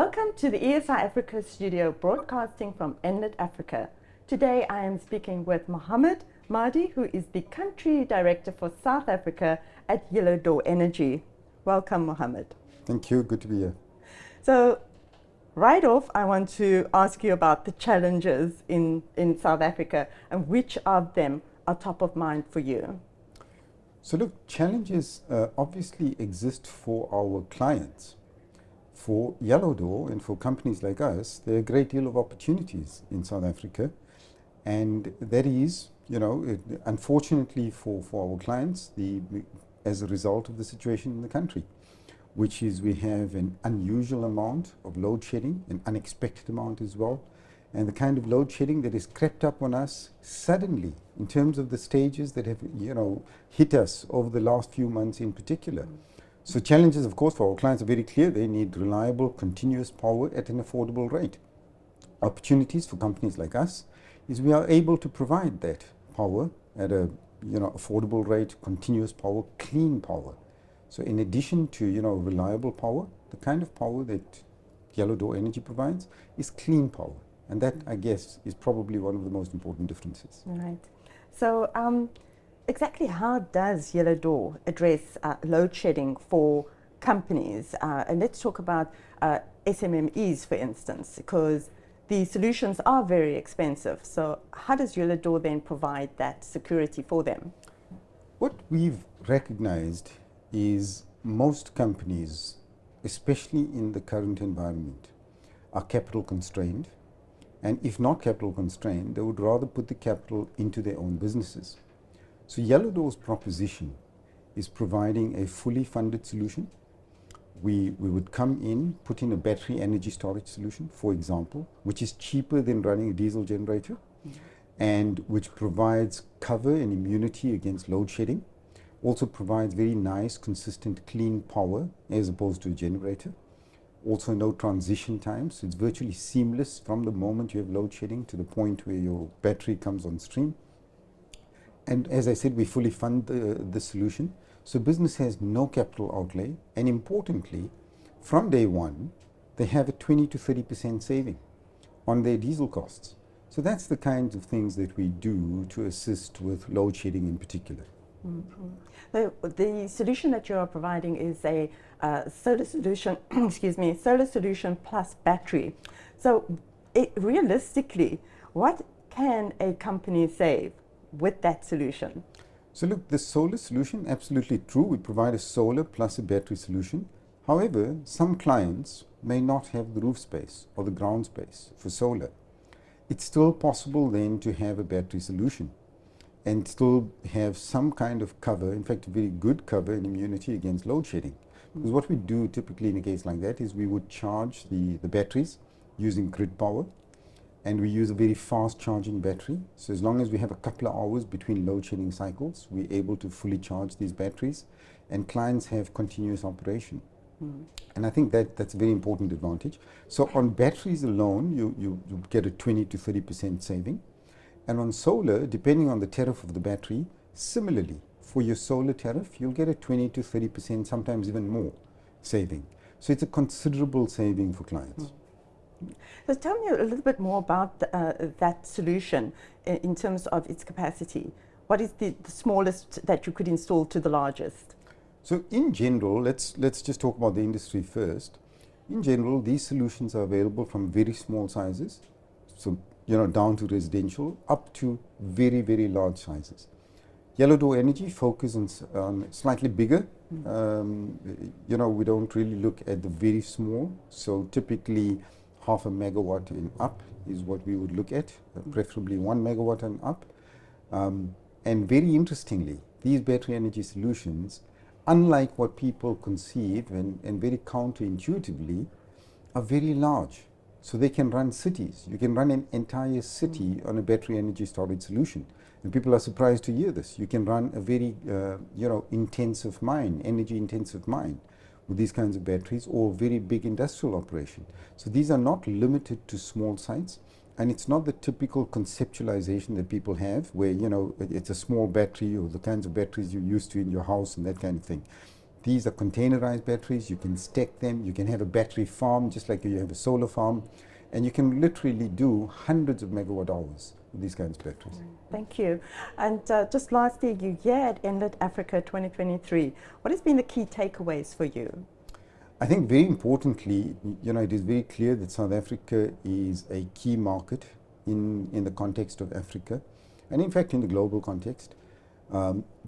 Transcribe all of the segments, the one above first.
Welcome to the ESI Africa studio broadcasting from Enlit Africa. Today I am speaking with Mohammed Mahdi, who is the Country Director for South Africa at Yellow Door Energy. Welcome, Mohammed. Thank you. Good to be here. So, right off, I want to ask you about the challenges in South Africa and which of them are top of mind for you. So look, challenges obviously exist for our clients. For Yellow Door and for companies like us, there are a great deal of opportunities in South Africa. And that is, unfortunately for our clients, as a result of the situation in the country, which is we have an unusual amount of load shedding, an unexpected amount as well, and the kind of load shedding that has crept up on us suddenly in terms of the stages that have, hit us over the last few months in particular. So challenges, of course, for our clients are very clear. They need reliable, continuous power at an affordable rate. Opportunities for companies like us is we are able to provide that power at a affordable rate, continuous power, clean power. So in addition to reliable power, the kind of power that Yellow Door Energy provides is clean power. And that, I guess, is probably one of the most important differences. Right. So exactly how does Yellow Door address load shedding for companies? And let's talk about SMMEs, for instance, because the solutions are very expensive. So how does Yellow Door then provide that security for them? What we've recognized is most companies, especially in the current environment, are capital constrained. And if not capital constrained, they would rather put the capital into their own businesses. So Yellow Door's proposition is providing a fully funded solution. We would come in, put in a battery energy storage solution, for example, which is cheaper than running a diesel generator, and which provides cover and immunity against load shedding. Also provides very nice, consistent, clean power as opposed to a generator. Also no transition time, so it's virtually seamless from the moment you have load shedding to the point where your battery comes on stream. And as I said, we fully fund the solution. So business has no capital outlay, and importantly, from day one, they have a 20 to 30% saving on their diesel costs. So that's the kinds of things that we do to assist with load shedding in particular. Mm-hmm. The solution that you are providing is a solar solution, solar solution plus battery. So realistically, what can a company save with that solution? So look, the solar solution, absolutely true. We provide a solar plus a battery solution. However, some clients may not have the roof space or the ground space for solar. It's still possible then to have a battery solution and still have some kind of cover, in fact, a very good cover and immunity against load shedding. Because what we do typically in a case like that is we would charge the batteries using grid power, and we use a very fast charging battery. So as long as we have a couple of hours between load shedding cycles, we're able to fully charge these batteries, and clients have continuous operation. And I think that's a very important advantage. So on batteries alone, you get a 20 to 30% saving. And on solar, depending on the tariff of the battery, similarly, for your solar tariff, you'll get a 20 to 30%, sometimes even more saving. So it's a considerable saving for clients. So tell me a little bit more about that solution in terms of its capacity. What is the smallest that you could install to the largest? So in general, let's just talk about the industry first. In general, these solutions are available from very small sizes, so down to residential, up to very, very large sizes. Yellow Door Energy focuses on slightly bigger. We don't really look at the very small. So typically, 0.5 megawatt and up is what we would look at, preferably 1 megawatt and up. And very interestingly, these battery energy solutions, unlike what people conceive and very counterintuitively, are very large. So they can run cities. You can run an entire city on a battery energy storage solution. And people are surprised to hear this. You can run a very intensive mine, energy intensive mine with these kinds of batteries, or very big industrial operation. So these are not limited to small sites, and it's not the typical conceptualization that people have where it's a small battery or the kinds of batteries you're used to in your house and that kind of thing. These are containerized batteries. You can stack them. You can have a battery farm just like you have a solar farm. And you can literally do hundreds of megawatt hours with these kinds of batteries. Thank you. And just lastly, you're here at Inlet Africa 2023. What has been the key takeaways for you? I think very importantly, it is very clear that South Africa is a key market in the context of Africa, and in fact in the global context.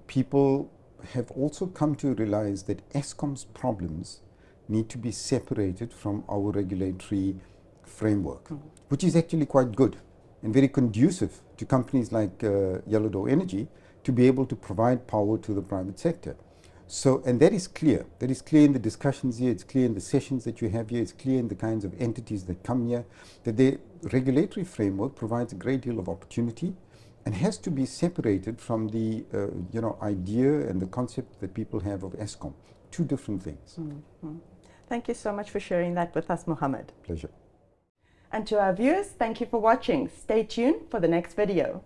People have also come to realize that Eskom's problems need to be separated from our regulatory framework, which is actually quite good and very conducive to companies like Yellow Door Energy to be able to provide power to the private sector. So, and that is clear. That is clear in the discussions here, it's clear in the sessions that you have here, it's clear in the kinds of entities that come here, that the regulatory framework provides a great deal of opportunity and has to be separated from the idea and the concept that people have of Eskom. Two different things. Thank you so much for sharing that with us, Mohammed. Pleasure. And to our viewers, thank you for watching. Stay tuned for the next video.